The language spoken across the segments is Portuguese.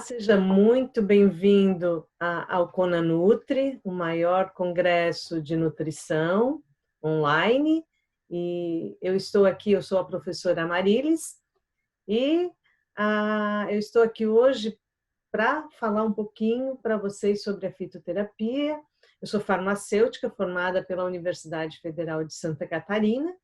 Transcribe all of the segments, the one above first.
Seja muito bem-vindo ao CONANUTRI, o maior congresso de nutrição online. E eu estou aqui, eu sou a professora Amarilis, e eu estou aqui hoje para falar um pouquinho para vocês sobre a fitoterapia. Eu sou farmacêutica formada pela Universidade Federal de Santa Catarina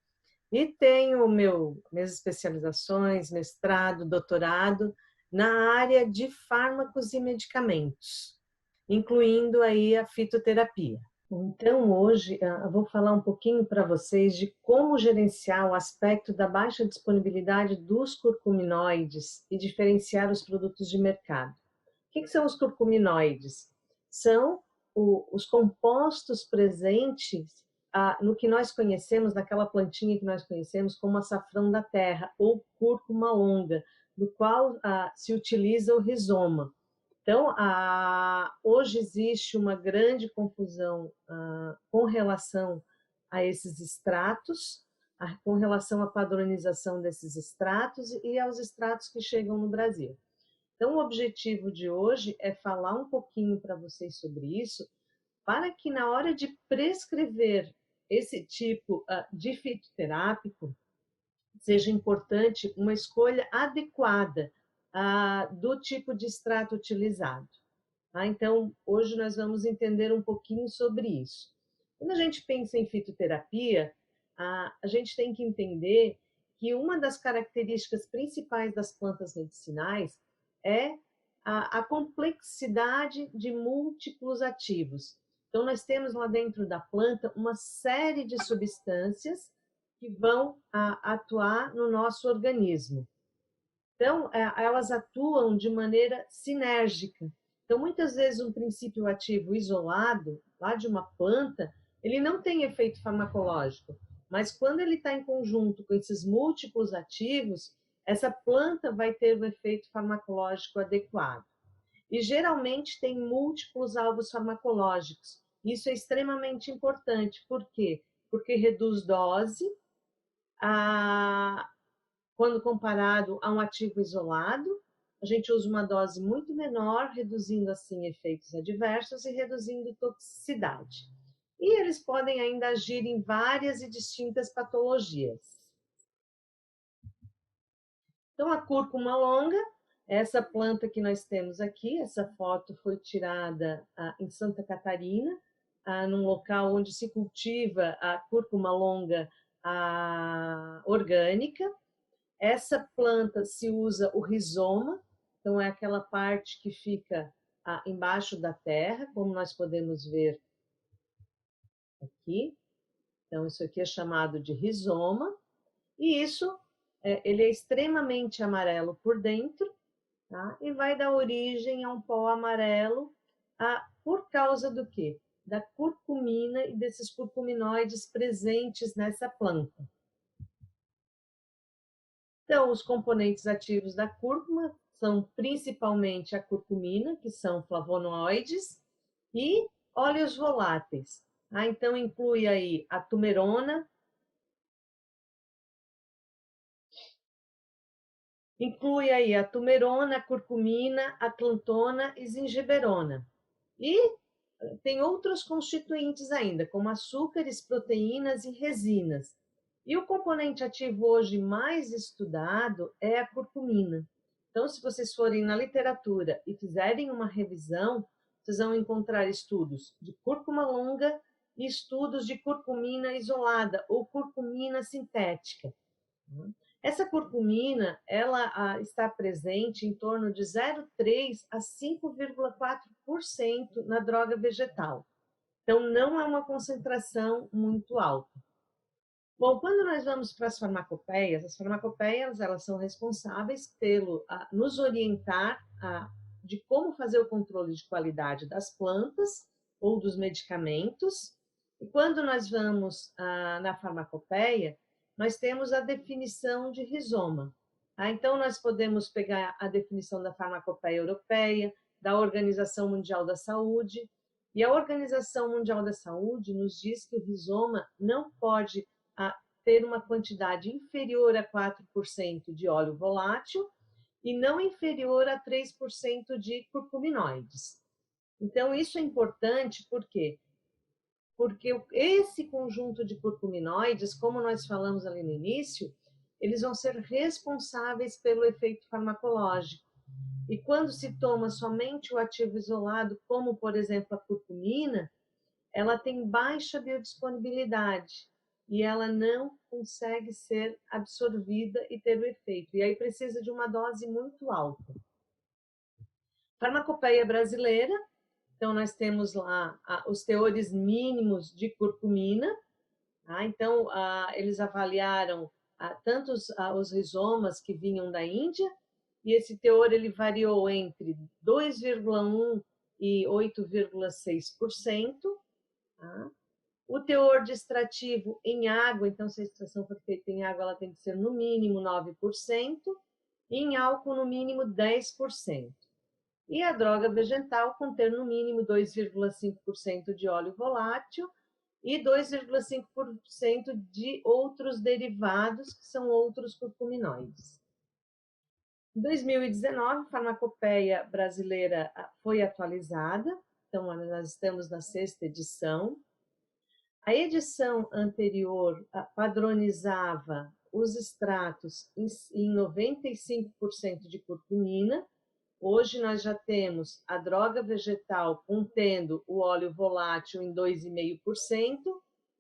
e tenho minhas especializações, mestrado, doutorado na área de fármacos e medicamentos, incluindo aí a fitoterapia. Então, hoje eu vou falar um pouquinho para vocês de como gerenciar o aspecto da baixa disponibilidade dos curcuminoides e diferenciar os produtos de mercado. O que são os curcuminoides? São os compostos presentes no que nós conhecemos, naquela plantinha que nós conhecemos como açafrão da terra ou cúrcuma longa, do qual se utiliza o rizoma. Então, hoje existe uma grande confusão com relação a esses extratos, com relação à padronização desses extratos e aos extratos que chegam no Brasil. Então, o objetivo de hoje é falar um pouquinho para vocês sobre isso, para que na hora de prescrever esse tipo de fitoterápico, seja importante uma escolha adequada do tipo de extrato utilizado. Então, hoje nós vamos entender um pouquinho sobre isso. Quando a gente pensa em fitoterapia, a gente tem que entender que uma das características principais das plantas medicinais é a complexidade de múltiplos ativos. Então, nós temos lá dentro da planta uma série de substâncias que vão atuar no nosso organismo. Então, elas atuam de maneira sinérgica. Então, muitas vezes, um princípio ativo isolado, lá de uma planta, ele não tem efeito farmacológico, mas quando ele está em conjunto com esses múltiplos ativos, essa planta vai ter o efeito farmacológico adequado. E geralmente tem múltiplos alvos farmacológicos. Isso é extremamente importante. Por quê? Porque reduz dose, quando comparado a um ativo isolado, a gente usa uma dose muito menor, reduzindo assim efeitos adversos e reduzindo toxicidade. E eles podem ainda agir em várias e distintas patologias. Então, a cúrcuma longa, essa planta que nós temos aqui, essa foto foi tirada em Santa Catarina, num local onde se cultiva a cúrcuma longa orgânica. Essa planta se usa o rizoma, então é aquela parte que fica embaixo da terra, como nós podemos ver aqui. Então, isso aqui é chamado de rizoma, e ele é extremamente amarelo por dentro, tá? E vai dar origem a um pó amarelo por causa do quê? Da curcumina e desses curcuminoides presentes nessa planta. Então, os componentes ativos da cúrcuma são principalmente a curcumina, que são flavonoides, e óleos voláteis. Então, inclui aí a tumerona, a curcumina, a clantona e zingiberona. E tem outros constituintes ainda, como açúcares, proteínas e resinas. E o componente ativo hoje mais estudado é a curcumina. Então, se vocês forem na literatura e fizerem uma revisão, vocês vão encontrar estudos de cúrcuma longa e estudos de curcumina isolada ou curcumina sintética. Essa curcumina, ela está presente em torno de 0,3 a 5,4% na droga vegetal. Então, não é uma concentração muito alta. Bom, quando nós vamos para as farmacopeias elas são responsáveis pelo nos orientar de como fazer o controle de qualidade das plantas ou dos medicamentos. E quando nós vamos na farmacopeia, nós temos a definição de rizoma. Então, nós podemos pegar a definição da farmacopeia europeia, da Organização Mundial da Saúde, e a Organização Mundial da Saúde nos diz que o rizoma não pode ter uma quantidade inferior a 4% de óleo volátil e não inferior a 3% de curcuminoides. Então, isso é importante porque esse conjunto de curcuminoides, como nós falamos ali no início, eles vão ser responsáveis pelo efeito farmacológico. E quando se toma somente o ativo isolado, como por exemplo a curcumina, ela tem baixa biodisponibilidade e ela não consegue ser absorvida e ter o efeito. E aí precisa de uma dose muito alta. Farmacopeia brasileira, então nós temos lá os teores mínimos de curcumina. Então, eles avaliaram tanto os rizomas que vinham da Índia, e esse teor ele variou entre 2,1% e 8,6%. O teor de extrativo em água, então se a extração for feita em água, ela tem que ser no mínimo 9%, e em álcool no mínimo 10%. E a droga vegetal conter no mínimo 2,5% de óleo volátil e 2,5% de outros derivados, que são outros curcuminoides. Em 2019, a farmacopeia brasileira foi atualizada, então nós estamos na 6ª edição. A edição anterior padronizava os extratos em 95% de curcumina. Hoje nós já temos a droga vegetal contendo o óleo volátil em 2,5%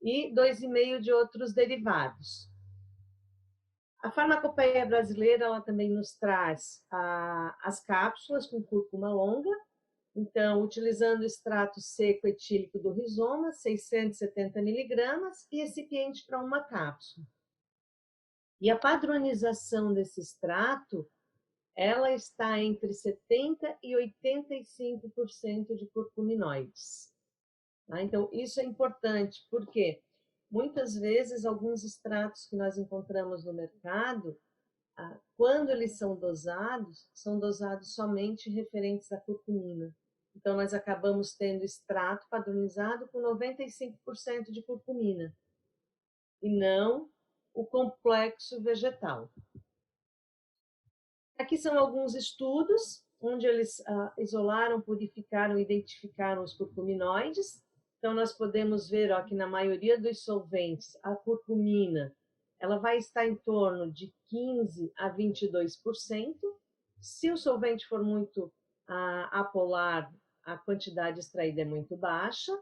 e 2,5% de outros derivados. A farmacopeia brasileira ela também nos traz as cápsulas com cúrcuma longa, então utilizando o extrato seco etílico do rizoma, 670 miligramas, e recipiente para uma cápsula. E a padronização desse extrato ela está entre 70% e 85% de curcuminoides. Então, isso é importante, porque muitas vezes alguns extratos que nós encontramos no mercado, quando eles são dosados somente referentes à curcumina. Então, nós acabamos tendo extrato padronizado com 95% de curcumina, e não o complexo vegetal. Aqui são alguns estudos onde eles isolaram, purificaram, identificaram os curcuminoides. Então, nós podemos ver que na maioria dos solventes, a curcumina ela vai estar em torno de 15% a 22%. Se o solvente for muito apolar, a quantidade extraída é muito baixa.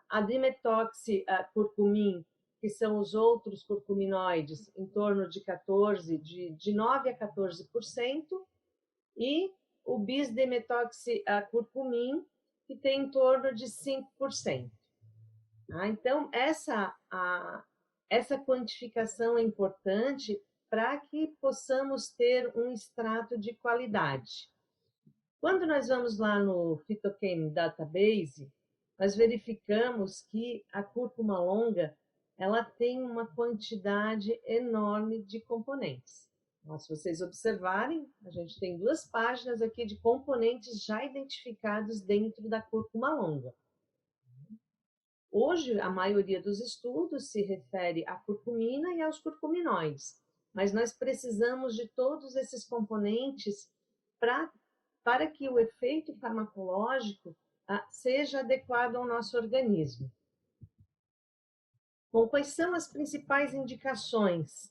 A dimetoxicurcumin, que são os outros curcuminoides, em torno de 9% a 14%, e o bis-dimetoxicurcumin, que tem em torno de 5%. Então, essa quantificação é importante para que possamos ter um extrato de qualidade. Quando nós vamos lá no Phytochem Database, nós verificamos que a cúrcuma longa ela tem uma quantidade enorme de componentes. Se vocês observarem, a gente tem 2 páginas aqui de componentes já identificados dentro da cúrcuma longa. Hoje, a maioria dos estudos se refere à curcumina e aos curcuminoides, mas nós precisamos de todos esses componentes para que o efeito farmacológico seja adequado ao nosso organismo. Bom, quais são as principais indicações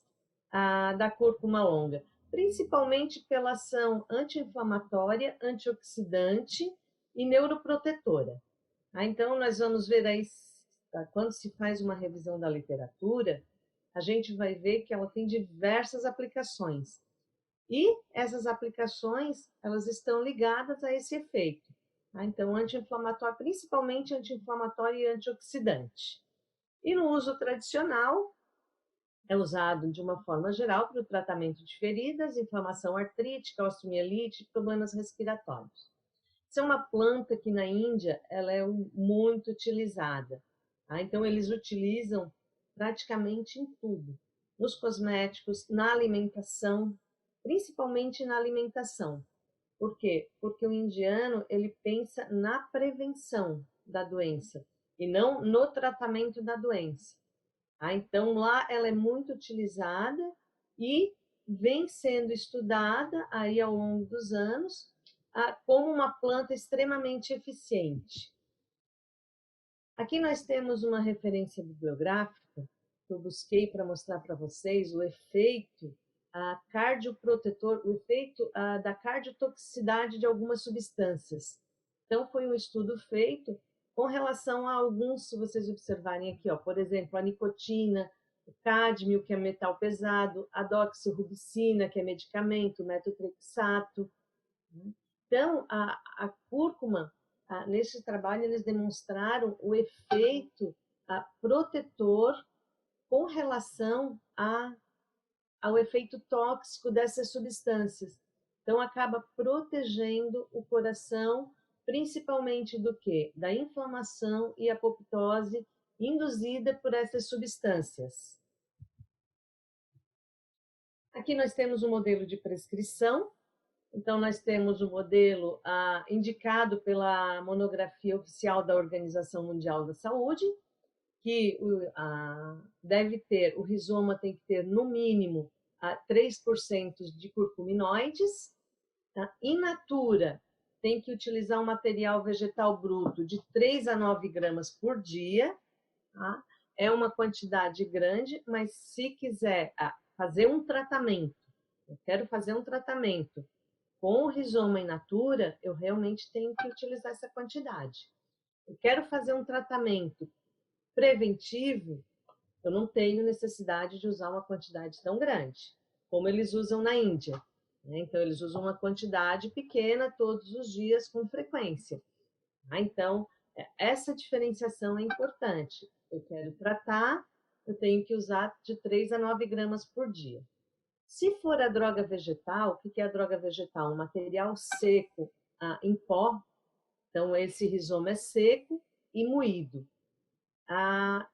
da cúrcuma longa? Principalmente pela ação anti-inflamatória, antioxidante e neuroprotetora. Então, nós vamos ver aí, quando se faz uma revisão da literatura, a gente vai ver que ela tem diversas aplicações. E essas aplicações, elas estão ligadas a esse efeito. Então, anti-inflamatório, principalmente anti-inflamatório e antioxidante. E no uso tradicional, é usado de uma forma geral para o tratamento de feridas, inflamação artrítica, osteomielite, problemas respiratórios. Isso é uma planta que na Índia ela é muito utilizada. Então, eles utilizam praticamente em tudo. Nos cosméticos, na alimentação, principalmente na alimentação. Por quê? Porque o indiano ele pensa na prevenção da doença e não no tratamento da doença. Então, lá ela é muito utilizada e vem sendo estudada aí ao longo dos anos como uma planta extremamente eficiente. Aqui nós temos uma referência bibliográfica que eu busquei para mostrar para vocês o efeito cardioprotetor, o efeito da cardiotoxicidade de algumas substâncias. Então, foi um estudo feito com relação a alguns, se vocês observarem aqui, ó, por exemplo, a nicotina, o cádmio, que é metal pesado, a doxorubicina, que é medicamento, o metotrexato. Então, a cúrcuma, nesse trabalho, eles demonstraram o efeito protetor com relação ao efeito tóxico dessas substâncias. Então, acaba protegendo o coração, principalmente do quê? Da inflamação e apoptose induzida por essas substâncias. Aqui nós temos um modelo de prescrição. Então, nós temos o modelo indicado pela monografia oficial da Organização Mundial da Saúde, que deve ter, o rizoma tem que ter, no mínimo, 3% de curcuminoides. Tá? In natura, tem que utilizar um material vegetal bruto de 3 a 9 gramas por dia. Tá? É uma quantidade grande, mas se quiser fazer um tratamento, eu quero fazer um tratamento com o rizoma in natura, eu realmente tenho que utilizar essa quantidade. Eu quero fazer um tratamento preventivo, eu não tenho necessidade de usar uma quantidade tão grande, como eles usam na Índia. Então, eles usam uma quantidade pequena todos os dias com frequência. Então, essa diferenciação é importante. Eu quero tratar, eu tenho que usar de 3 a 9 gramas por dia. Se for a droga vegetal, o que é a droga vegetal? Um material seco em pó. Então, esse rizoma é seco e moído.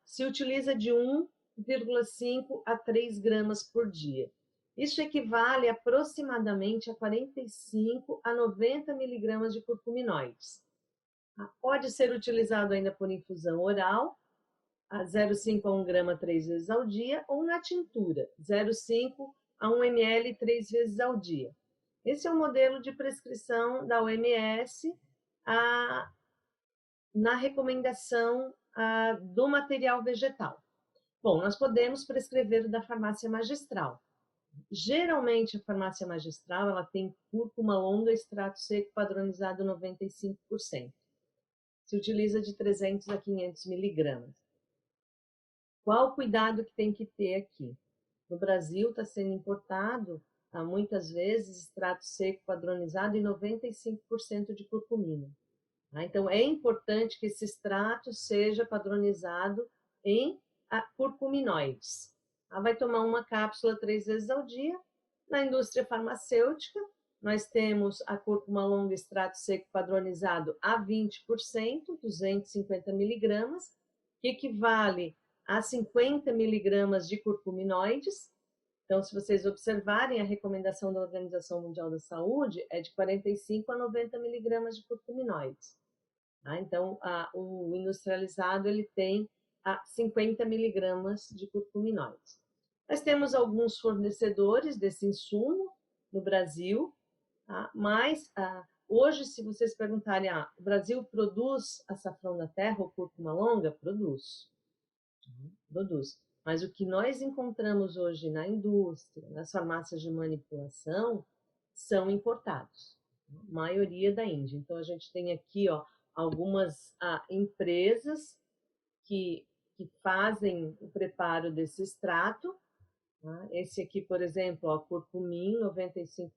Se utiliza de 1,5 a 3 gramas por dia. Isso equivale aproximadamente a 45 a 90 miligramas de curcuminoides. Pode ser utilizado ainda por infusão oral, 0,5 a 1 grama 3 vezes ao dia, ou na tintura, 0,5 a 1 ml 3 vezes ao dia. Esse é o modelo de prescrição da OMS na recomendação do material vegetal. Bom, nós podemos prescrever o da farmácia magistral. Geralmente, a farmácia magistral ela tem cúrcuma longa, extrato seco padronizado 95%. Se utiliza de 300 a 500 miligramas. Qual o cuidado que tem que ter aqui? No Brasil está sendo importado, muitas vezes, extrato seco padronizado e 95% de curcumina. Então, é importante que esse extrato seja padronizado em curcuminoides. Vai tomar uma cápsula 3 vezes ao dia. Na indústria farmacêutica, nós temos a cúrcuma longa extrato seco padronizado a 20%, 250 miligramas, que equivale a 50 miligramas de curcuminoides. Então, se vocês observarem, a recomendação da Organização Mundial da Saúde é de 45 a 90 miligramas de curcuminoides. Então, o industrializado ele tem 50 miligramas de curcuminoides. Nós temos alguns fornecedores desse insumo no Brasil, mas hoje, se vocês perguntarem, o Brasil produz açafrão da terra ou cúrcuma longa? Produz. Produz. Mas o que nós encontramos hoje na indústria, nas farmácias de manipulação, são importados. A maioria da Índia. Então, a gente tem aqui algumas empresas que fazem o preparo desse extrato. Esse aqui, por exemplo, curcumim, 95%,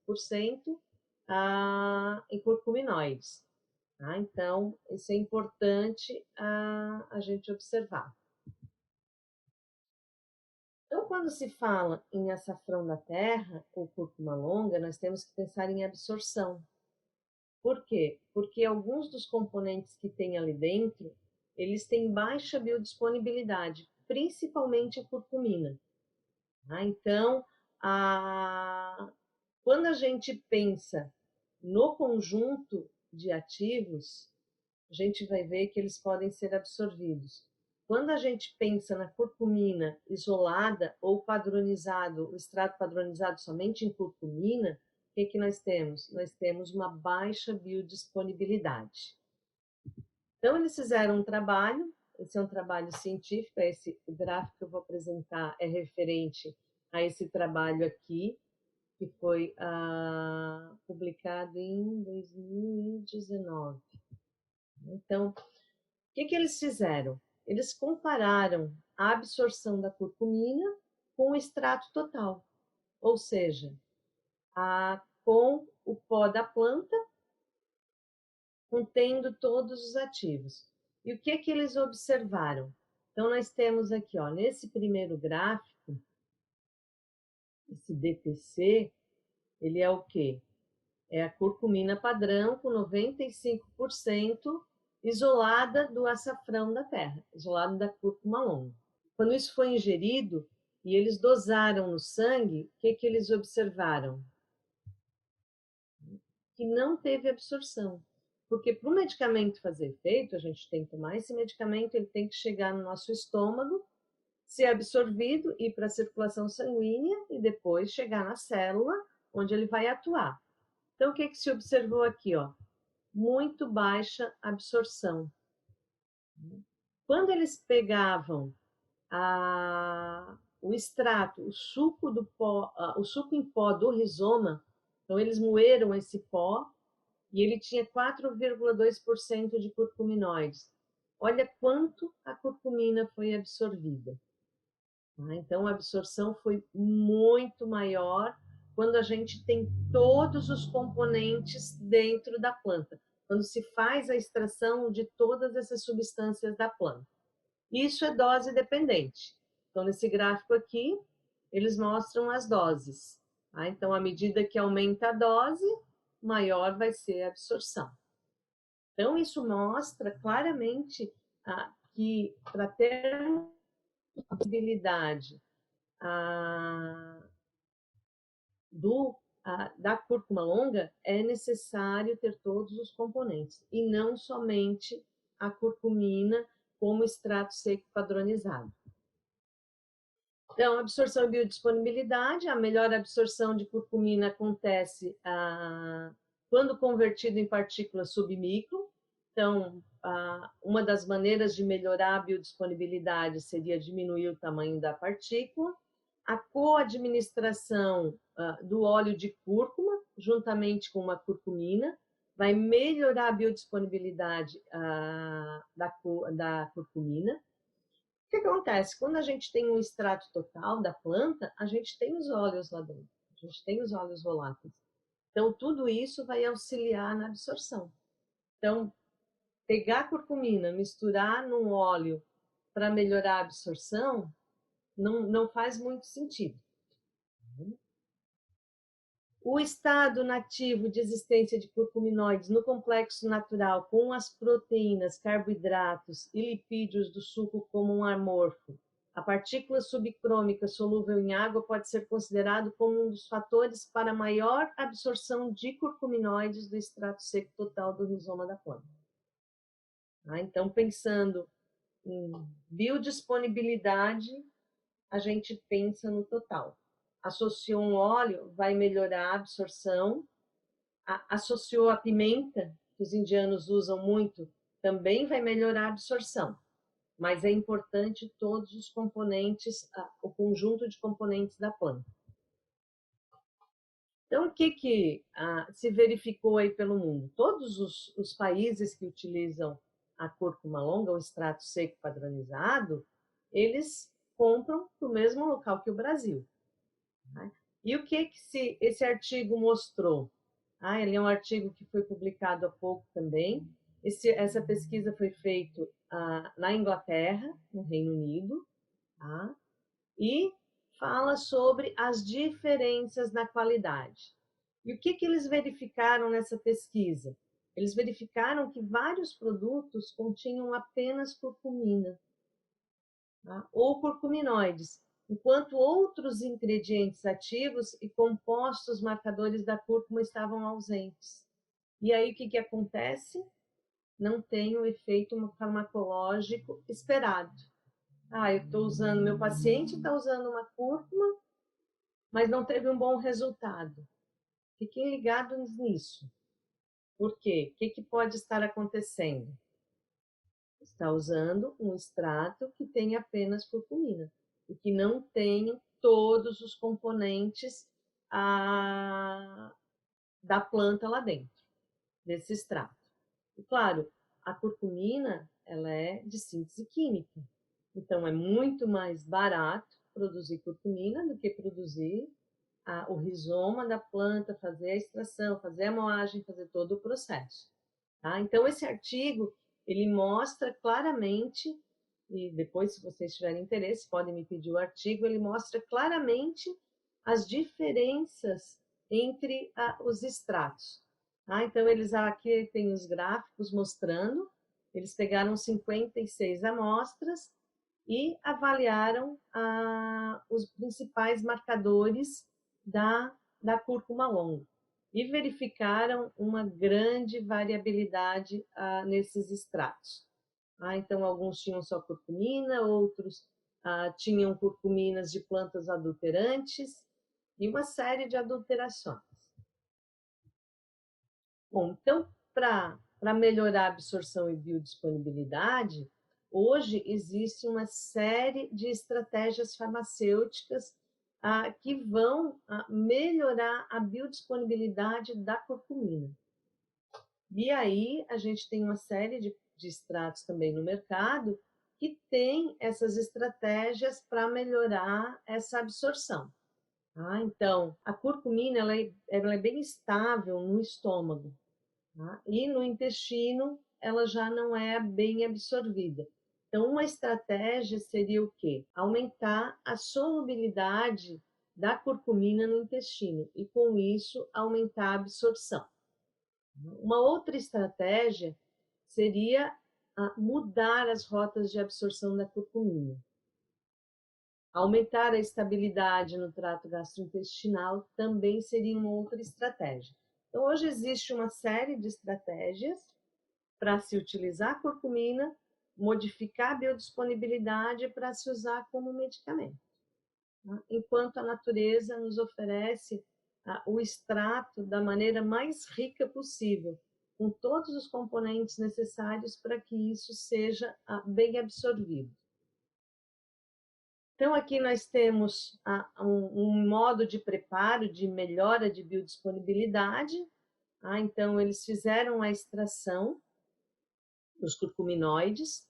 e curcuminoides. Então, isso é importante a gente observar. Então, quando se fala em açafrão da terra ou cúrcuma longa, nós temos que pensar em absorção. Por quê? Porque alguns dos componentes que tem ali dentro, eles têm baixa biodisponibilidade, principalmente a curcumina. Então, quando a gente pensa no conjunto de ativos, a gente vai ver que eles podem ser absorvidos. quando a gente pensa na curcumina isolada ou padronizado, o extrato padronizado somente em curcumina, o que nós temos? Nós temos uma baixa biodisponibilidade. Então, eles fizeram um trabalho, esse é um trabalho científico, esse gráfico que eu vou apresentar é referente a esse trabalho aqui, que foi publicado em 2019. Então, o que eles fizeram? Eles compararam a absorção da curcumina com o extrato total, ou seja, com o pó da planta contendo todos os ativos. E o que eles observaram? Então, nós temos aqui, ó, nesse primeiro gráfico, esse DTC, ele é o quê? É a curcumina padrão com 95% isolada do açafrão da terra, isolado da cúrcuma longa. Quando isso foi ingerido e eles dosaram no sangue, o que eles observaram? Que não teve absorção. Porque para o medicamento fazer efeito, a gente tem que tomar esse medicamento, ele tem que chegar no nosso estômago, ser absorvido, ir para a circulação sanguínea e depois chegar na célula, onde ele vai atuar. Então, o que se observou aqui? Ó? Muito baixa absorção. Quando eles pegavam o extrato, o suco do pó, o suco em pó do rizoma, então eles moeram esse pó e ele tinha 4,2% de curcuminoides. Olha quanto a curcumina foi absorvida. Então, a absorção foi muito maior quando a gente tem todos os componentes dentro da planta, quando se faz a extração de todas essas substâncias da planta. Isso é dose dependente. Então, nesse gráfico aqui, eles mostram as doses. Então, à medida que aumenta a dose, maior vai ser a absorção. Então, isso mostra claramente que para ter possibilidade da cúrcuma longa, é necessário ter todos os componentes, e não somente a curcumina como extrato seco padronizado. Então, absorção e biodisponibilidade, a melhor absorção de curcumina acontece quando convertido em partículas submicro. Então, uma das maneiras de melhorar a biodisponibilidade seria diminuir o tamanho da partícula. A coadministração do óleo de cúrcuma, juntamente com uma curcumina, vai melhorar a biodisponibilidade da curcumina. O que acontece? Quando a gente tem um extrato total da planta, a gente tem os óleos lá dentro, a gente tem os óleos voláteis. Então, tudo isso vai auxiliar na absorção. Então, pegar a curcumina, misturar num óleo para melhorar a absorção, não faz muito sentido. O estado nativo de existência de curcuminoides no complexo natural com as proteínas, carboidratos e lipídios do suco como um amorfo, a partícula subcrômica solúvel em água pode ser considerado como um dos fatores para maior absorção de curcuminoides do extrato seco total do rizoma da planta. Então, pensando em biodisponibilidade, a gente pensa no total. Associou um óleo, vai melhorar a absorção. Associou a pimenta, que os indianos usam muito, também vai melhorar a absorção. Mas é importante todos os componentes, o conjunto de componentes da planta. Então, o que se verificou aí pelo mundo? Todos os países que utilizam a cúrcuma longa, o extrato seco padronizado, eles compram do mesmo local que o Brasil. E o que esse artigo mostrou? Ele é um artigo que foi publicado há pouco também. Essa pesquisa foi feita na Inglaterra, no Reino Unido, e fala sobre as diferenças na qualidade. E o que eles verificaram nessa pesquisa? Eles verificaram que vários produtos continham apenas curcumina, ou curcuminoides, enquanto outros ingredientes ativos e compostos marcadores da cúrcuma estavam ausentes. E aí o que acontece? Não tem o efeito farmacológico esperado. eu estou usando, meu paciente está usando uma cúrcuma, mas não teve um bom resultado. Fiquem ligados nisso. Por quê? O que pode estar acontecendo? Está usando um extrato que tem apenas curcumina e que não tem todos os componentes da planta lá dentro, desse extrato. E claro, a curcumina ela é de síntese química, então é muito mais barato produzir curcumina do que produzir o rizoma da planta, fazer a extração, fazer a moagem, fazer todo o processo. Tá? Então, esse artigo, ele mostra claramente, e depois, se vocês tiverem interesse, podem me pedir o artigo, ele mostra claramente as diferenças entre os extratos. Tá? Então, eles aqui têm os gráficos mostrando, eles pegaram 56 amostras e avaliaram os principais marcadores da cúrcuma longa e verificaram uma grande variabilidade nesses extratos. Então, alguns tinham só curcumina, outros tinham curcuminas de plantas adulterantes e uma série de adulterações. Bom, então, para melhorar a absorção e biodisponibilidade, hoje existe uma série de estratégias farmacêuticas que vão melhorar a biodisponibilidade da curcumina. E aí a gente tem uma série de extratos também no mercado que tem essas estratégias para melhorar essa absorção. Então, a curcumina ela é bem estável no estômago, e no intestino ela já não é bem absorvida. Então, uma estratégia seria o quê? Aumentar a solubilidade da curcumina no intestino e, com isso, aumentar a absorção. Uma outra estratégia seria mudar as rotas de absorção da curcumina. Aumentar a estabilidade no trato gastrointestinal também seria uma outra estratégia. Então, hoje existe uma série de estratégias para se utilizar a curcumina, modificar a biodisponibilidade para se usar como medicamento. Enquanto a natureza nos oferece o extrato da maneira mais rica possível, com todos os componentes necessários para que isso seja bem absorvido. Então, aqui nós temos um modo de preparo de melhora de biodisponibilidade. Então, eles fizeram a extração dos curcuminoides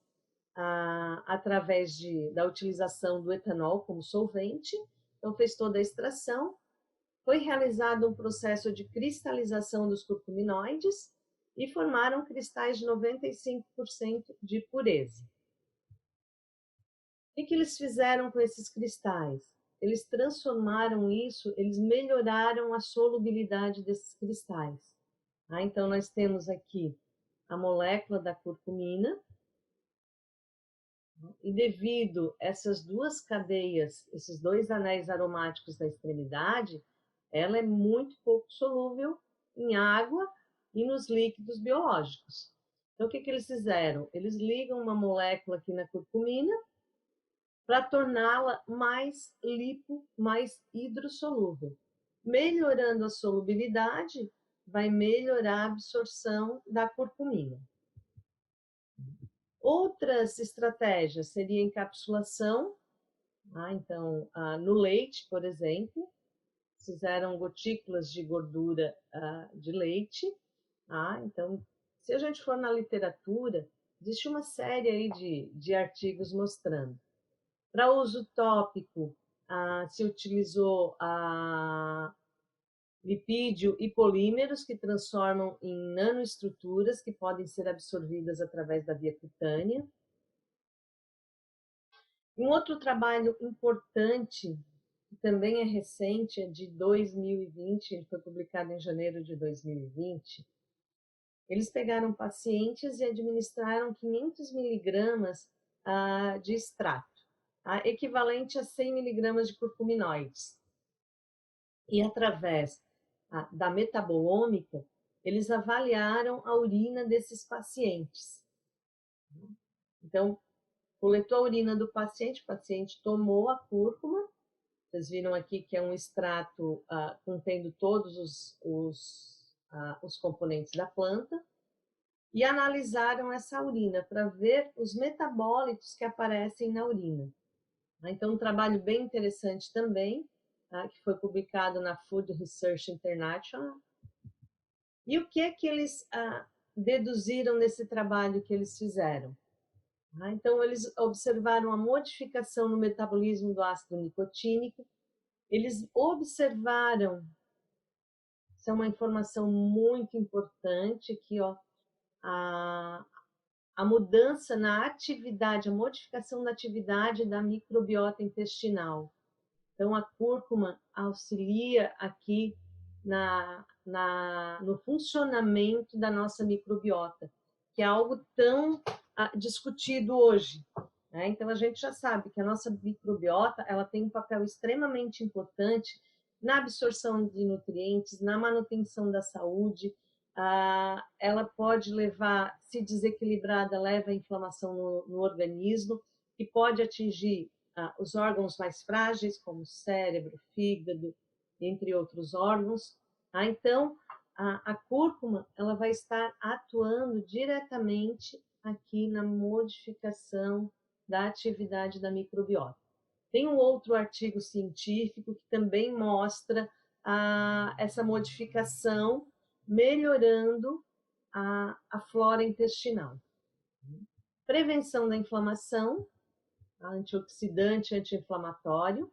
através da utilização do etanol como solvente. Então, fez toda a extração. Foi realizado um processo de cristalização dos curcuminoides e formaram cristais de 95% de pureza. O que eles fizeram com esses cristais? Eles transformaram isso, eles melhoraram a solubilidade desses cristais. Então, nós temos aqui a molécula da curcumina, e devido a essas duas cadeias, esses dois anéis aromáticos da extremidade, ela é muito pouco solúvel em água e nos líquidos biológicos. Então, o que eles fizeram? Eles ligam uma molécula aqui na curcumina para torná-la mais mais hidrossolúvel. Melhorando a solubilidade, vai melhorar a absorção da curcumina. Outras estratégias seria encapsulação. Então, no leite, por exemplo, fizeram gotículas de gordura de leite. Então, se a gente for na literatura, existe uma série aí de artigos mostrando. Para uso tópico, se utilizou lipídio e polímeros que transformam em nanoestruturas que podem ser absorvidas através da via cutânea. Um outro trabalho importante, que também é recente, é de 2020, ele foi publicado em janeiro de 2020. Eles pegaram pacientes e administraram 500 miligramas de extrato, equivalente a 100 miligramas de curcuminoides. E através da metabolômica, eles avaliaram a urina desses pacientes. Então, coletou a urina do paciente, o paciente tomou a cúrcuma, vocês viram aqui que é um extrato contendo todos os componentes da planta, e analisaram essa urina para ver os metabólitos que aparecem na urina. Então, um trabalho bem interessante também, que foi publicado na Food Research International. E o que é que eles deduziram nesse trabalho que eles fizeram? Então, eles observaram a modificação no metabolismo do ácido nicotínico, eles observaram, isso é uma informação muito importante aqui, ó, a mudança na atividade, a modificação da atividade da microbiota intestinal. Então, a cúrcuma auxilia aqui no funcionamento da nossa microbiota, que é algo tão discutido hoje. Né? Então, a gente já sabe que a nossa microbiota ela tem um papel extremamente importante na absorção de nutrientes, na manutenção da saúde. Ela pode levar, se desequilibrada, leva a inflamação no organismo, que pode atingir os órgãos mais frágeis, como o cérebro, fígado, entre outros órgãos. Então, a cúrcuma ela vai estar atuando diretamente aqui na modificação da atividade da microbiota. Tem um outro artigo científico que também mostra essa modificação melhorando a flora intestinal. Prevenção da inflamação, antioxidante, anti-inflamatório,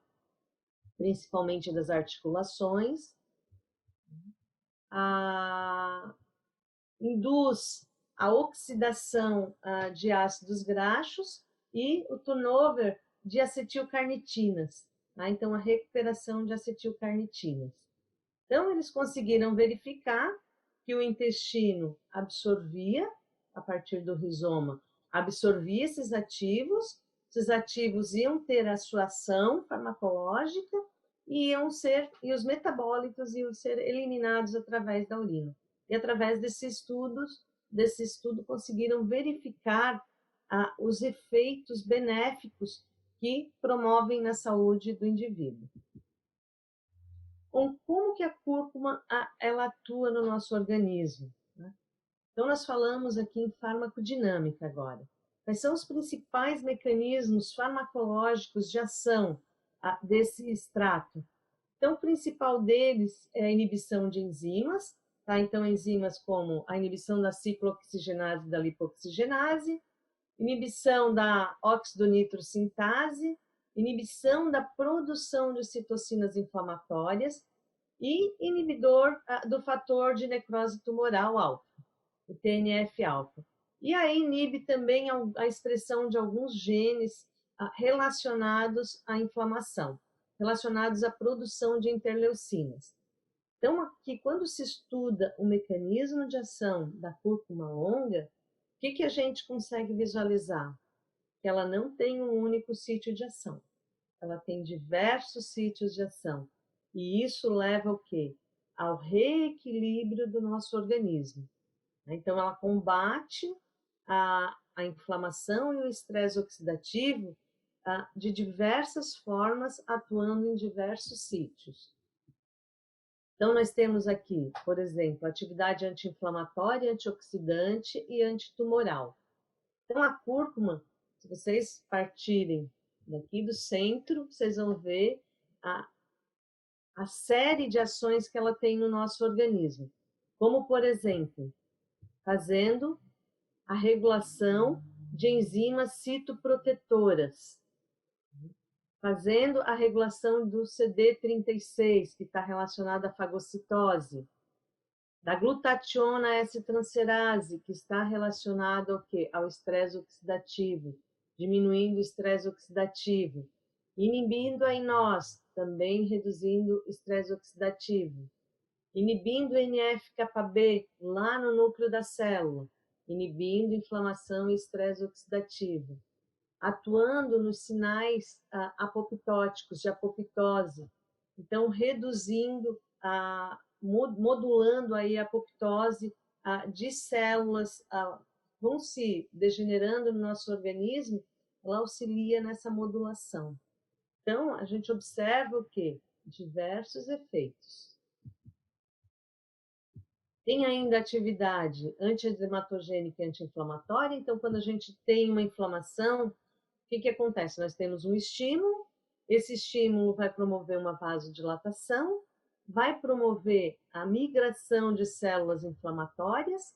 principalmente das articulações. Induz a oxidação de ácidos graxos e o turnover de acetilcarnitinas. Então, a recuperação de acetilcarnitinas. Então, eles conseguiram verificar que o intestino absorvia, a partir do rizoma, absorvia esses ativos iam ter a sua ação farmacológica e os metabólitos iam ser eliminados através da urina. E através desse estudo conseguiram verificar os efeitos benéficos que promovem na saúde do indivíduo. Como que a cúrcuma ela atua no nosso organismo? Né? Então, nós falamos aqui em farmacodinâmica agora. Quais são os principais mecanismos farmacológicos de ação desse extrato? Então, o principal deles é a inibição de enzimas, tá? Então, enzimas como a inibição da ciclooxigenase e da lipoxigenase, inibição da óxido-nitrosintase, inibição da produção de citocinas inflamatórias e inibidor do fator de necrose tumoral alfa, o TNF-alfa. E aí inibe também a expressão de alguns genes relacionados à inflamação, relacionados à produção de interleucinas. Então, aqui, quando se estuda o mecanismo de ação da cúrcuma longa, o que a gente consegue visualizar? Que ela não tem um único sítio de ação. Ela tem diversos sítios de ação. E isso leva ao quê? Ao reequilíbrio do nosso organismo. Então, ela combate a inflamação e o estresse oxidativo de diversas formas, atuando em diversos sítios. Então, nós temos aqui, por exemplo, atividade anti-inflamatória, antioxidante e antitumoral. Então, a cúrcuma, se vocês partirem daqui do centro, vocês vão ver a série de ações que ela tem no nosso organismo. Como, por exemplo, fazendo a regulação de enzimas citoprotetoras, fazendo a regulação do CD36, que está relacionado à fagocitose, da glutationa S-transferase, que está relacionado ao quê? Ao estresse oxidativo, diminuindo o estresse oxidativo, inibindo a INOS, também reduzindo o estresse oxidativo, inibindo o NF-κB lá no núcleo da célula, inibindo inflamação e estresse oxidativo, atuando nos sinais apoptóticos de apoptose, então reduzindo, modulando aí a apoptose de células, vão se degenerando no nosso organismo ela auxilia nessa modulação. Então, a gente observa o quê? Diversos efeitos. Tem ainda atividade anti-dermatogênica e anti-inflamatória. Então, quando a gente tem uma inflamação, o que acontece? Nós temos um estímulo, esse estímulo vai promover uma vasodilatação, vai promover a migração de células inflamatórias,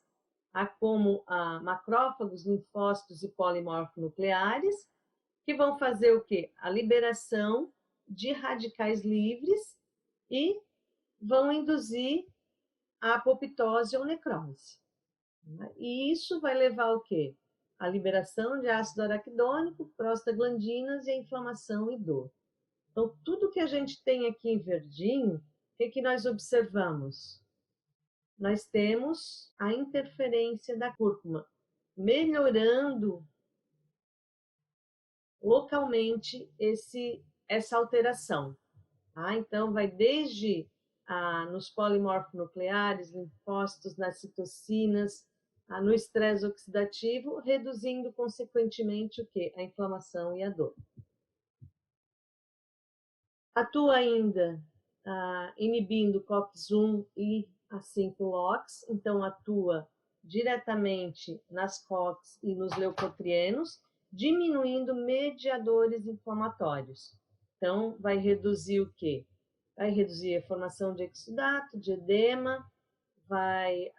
como macrófagos, linfócitos e polimorfonucleares, que vão fazer o quê? A liberação de radicais livres e vão induzir a apoptose ou necrose. E isso vai levar ao quê? A liberação de ácido araquidônico, prostaglandinas e a inflamação e dor. Então, tudo que a gente tem aqui em verdinho, o que nós observamos? Nós temos a interferência da cúrcuma, melhorando localmente essa alteração. Então, vai desde nos polimorfonucleares, linfócitos, nas citocinas, no estresse oxidativo, reduzindo consequentemente o quê? A inflamação e a dor. Atua ainda inibindo COX-1 e a 5-LOX, então atua diretamente nas COX e nos leucotrienos, diminuindo mediadores inflamatórios. Então, vai reduzir o quê? Vai reduzir a formação de exudato, de edema, vai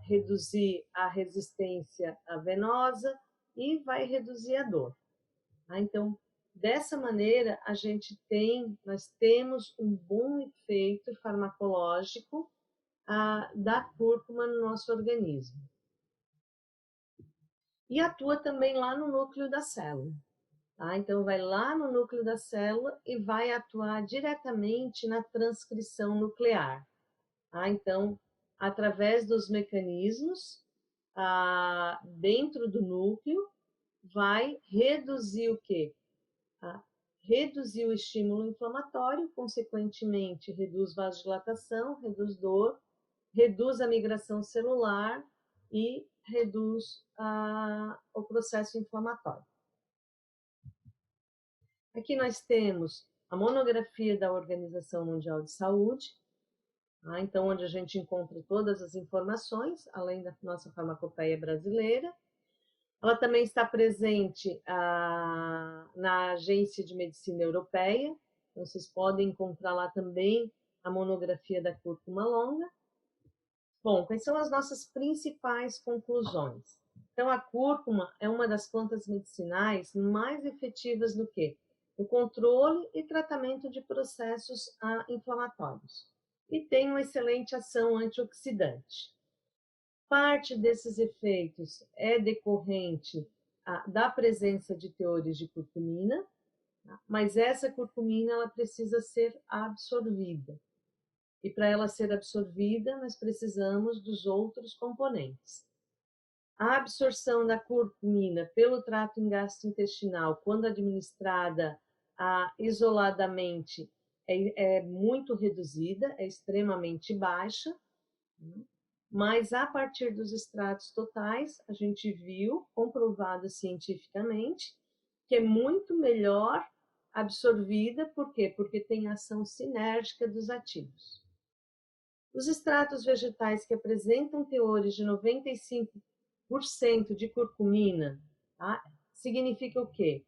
reduzir a resistência venosa e vai reduzir a dor. Então, dessa maneira, nós temos um bom efeito farmacológico da cúrcuma no nosso organismo. E atua também lá no núcleo da célula. Então, vai lá no núcleo da célula e vai atuar diretamente na transcrição nuclear. Então, através dos mecanismos dentro do núcleo, vai reduzir o quê? Reduzir o estímulo inflamatório, consequentemente, reduz vasodilatação, reduz dor, reduz a migração celular e reduz o processo inflamatório. Aqui nós temos a monografia da Organização Mundial de Saúde, então, onde a gente encontra todas as informações, além da nossa farmacopeia brasileira. Ela também está presente na Agência de Medicina Europeia, então vocês podem encontrar lá também a monografia da cúrcuma longa. Bom, quais são as nossas principais conclusões? Então, a cúrcuma é uma das plantas medicinais mais efetivas no quê? No controle e tratamento de processos inflamatórios. E tem uma excelente ação antioxidante. Parte desses efeitos é decorrente da presença de teores de curcumina, mas essa curcumina ela precisa ser absorvida. E para ela ser absorvida, nós precisamos dos outros componentes. A absorção da curcumina pelo trato gastrointestinal, quando administrada isoladamente, é muito reduzida, é extremamente baixa, mas a partir dos extratos totais, a gente viu, comprovado cientificamente, que é muito melhor absorvida, por quê? Porque tem ação sinérgica dos ativos. Os extratos vegetais que apresentam teores de 95% de curcumina, significa o quê?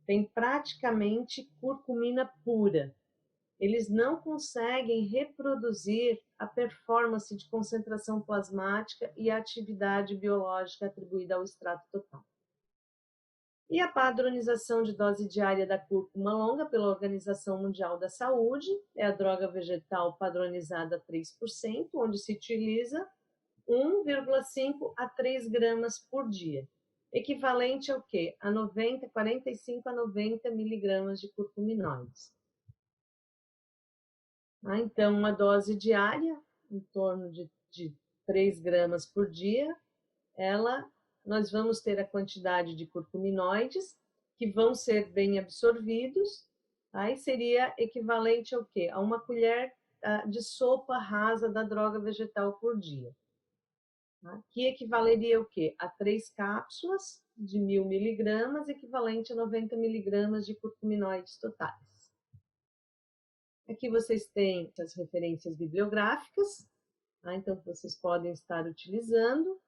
Tem praticamente curcumina pura. Eles não conseguem reproduzir a performance de concentração plasmática e a atividade biológica atribuída ao extrato total. E a padronização de dose diária da cúrcuma longa pela Organização Mundial da Saúde é a droga vegetal padronizada a 3%, onde se utiliza 1,5 a 3 gramas por dia, equivalente ao quê? 45 a 90 miligramas de curcuminoides. Então, uma dose diária, em torno de 3 gramas por dia, nós vamos ter a quantidade de curcuminoides que vão ser bem absorvidos, e seria equivalente ao quê? A uma colher de sopa rasa da droga vegetal por dia. Que equivaleria ao quê? A 3 cápsulas de 1.000 miligramas, equivalente a 90 miligramas de curcuminoides totais. Aqui vocês têm as referências bibliográficas, tá? Então vocês podem estar utilizando,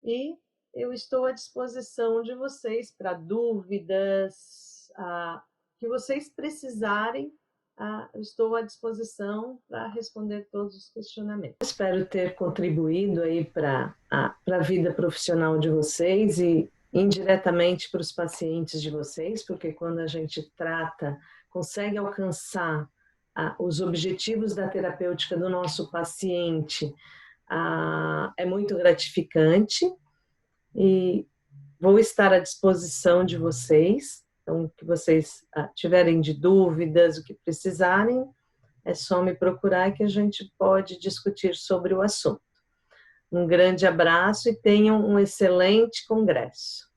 e eu estou à disposição de vocês para dúvidas, que vocês precisarem, eu estou à disposição para responder todos os questionamentos. Espero ter contribuído aí para a vida profissional de vocês e indiretamente para os pacientes de vocês, porque quando a gente trata, consegue alcançar os objetivos da terapêutica do nosso paciente, é muito gratificante, e vou estar à disposição de vocês. Então, o que vocês tiverem de dúvidas, o que precisarem, é só me procurar que a gente pode discutir sobre o assunto. Um grande abraço e tenham um excelente congresso.